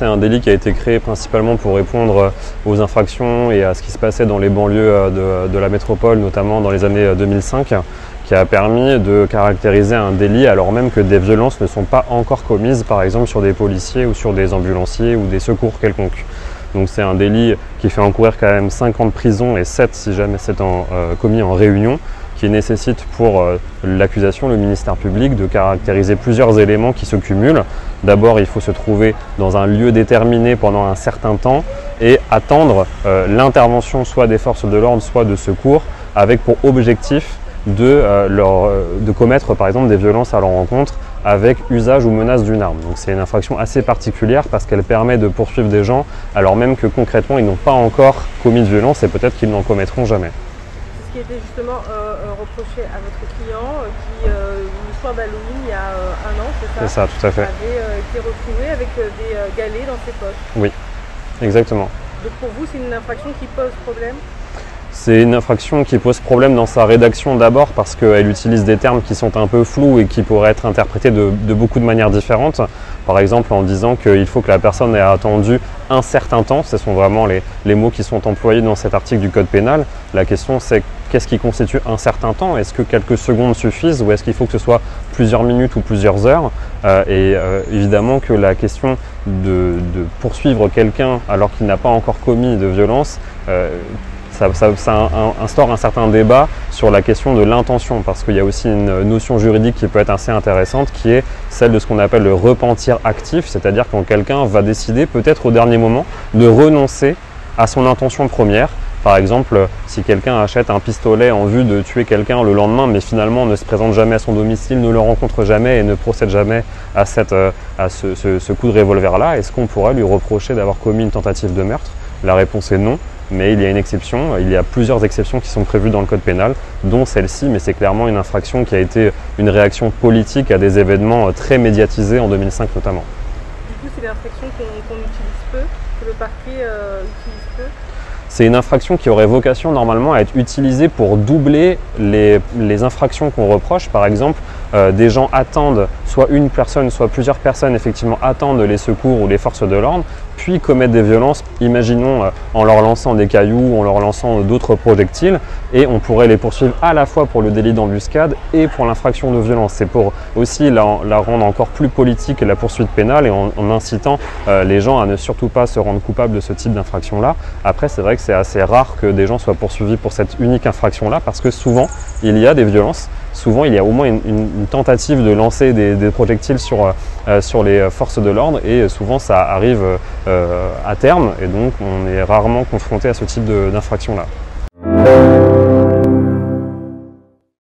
C'est un délit qui a été créé principalement pour répondre aux infractions et à ce qui se passait dans les banlieues de la métropole, notamment dans les années 2005, qui a permis de caractériser un délit alors même que des violences ne sont pas encore commises, par exemple sur des policiers ou sur des ambulanciers ou des secours quelconques. Donc c'est un délit qui fait encourir quand même 5 ans de prison et 7 si jamais c'est commis en réunion, qui nécessite pour l'accusation, le ministère public, de caractériser plusieurs éléments qui se cumulent. D'abord, il faut se trouver dans un lieu déterminé pendant un certain temps et attendre l'intervention soit des forces de l'ordre, soit de secours, avec pour objectif de commettre par exemple des violences à leur encontre avec usage ou menace d'une arme. Donc c'est une infraction assez particulière parce qu'elle permet de poursuivre des gens alors même que concrètement ils n'ont pas encore commis de violence et peut-être qu'ils n'en commettront jamais. Ce qui était justement reproché à votre client qui, le soir d'Halloween, il y a 1 an, c'est ça? C'est ça, tout à fait. Avait été retrouvé avec des galets dans ses poches. Oui, exactement. Donc pour vous, c'est une infraction qui pose problème? C'est une infraction qui pose problème dans sa rédaction d'abord parce qu'elle utilise des termes qui sont un peu flous et qui pourraient être interprétés de beaucoup de manières différentes. Par exemple en disant qu'il faut que la personne ait attendu un certain temps, ce sont vraiment les mots qui sont employés dans cet article du code pénal. La question c'est qu'est-ce qui constitue un certain temps? Est-ce que quelques secondes suffisent ou est-ce qu'il faut que ce soit plusieurs minutes ou plusieurs heures? Évidemment que la question de poursuivre quelqu'un alors qu'il n'a pas encore commis de violence, ça instaure un certain débat sur la question de l'intention, parce qu'il y a aussi une notion juridique qui peut être assez intéressante, qui est celle de ce qu'on appelle le repentir actif, c'est-à-dire quand quelqu'un va décider, peut-être au dernier moment, de renoncer à son intention première. Par exemple, si quelqu'un achète un pistolet en vue de tuer quelqu'un le lendemain, mais finalement ne se présente jamais à son domicile, ne le rencontre jamais et ne procède jamais à ce coup de revolver-là, est-ce qu'on pourrait lui reprocher d'avoir commis une tentative de meurtre? La réponse est non. Mais il y a une exception, il y a plusieurs exceptions qui sont prévues dans le code pénal, dont celle-ci, mais c'est clairement une infraction qui a été une réaction politique à des événements très médiatisés en 2005 notamment. Du coup, c'est une infraction qu'on utilise peu, que le parquet utilise peu? C'est une infraction qui aurait vocation normalement à être utilisée pour doubler les infractions qu'on reproche. Par exemple, des gens attendent, soit une personne, soit plusieurs personnes effectivement attendent les secours ou les forces de l'ordre, puis commettent des violences, imaginons en leur lançant des cailloux, en leur lançant d'autres projectiles, et on pourrait les poursuivre à la fois pour le délit d'embuscade et pour l'infraction de violence. C'est pour aussi la rendre encore plus politique la poursuite pénale et en incitant les gens à ne surtout pas se rendre coupables de ce type d'infraction-là. Après, c'est vrai que c'est assez rare que des gens soient poursuivis pour cette unique infraction-là parce que souvent, il y a des violences. Souvent, il y a au moins une tentative de lancer des projectiles sur les forces de l'ordre et souvent ça arrive à terme et donc on est rarement confronté à ce type d'infraction-là.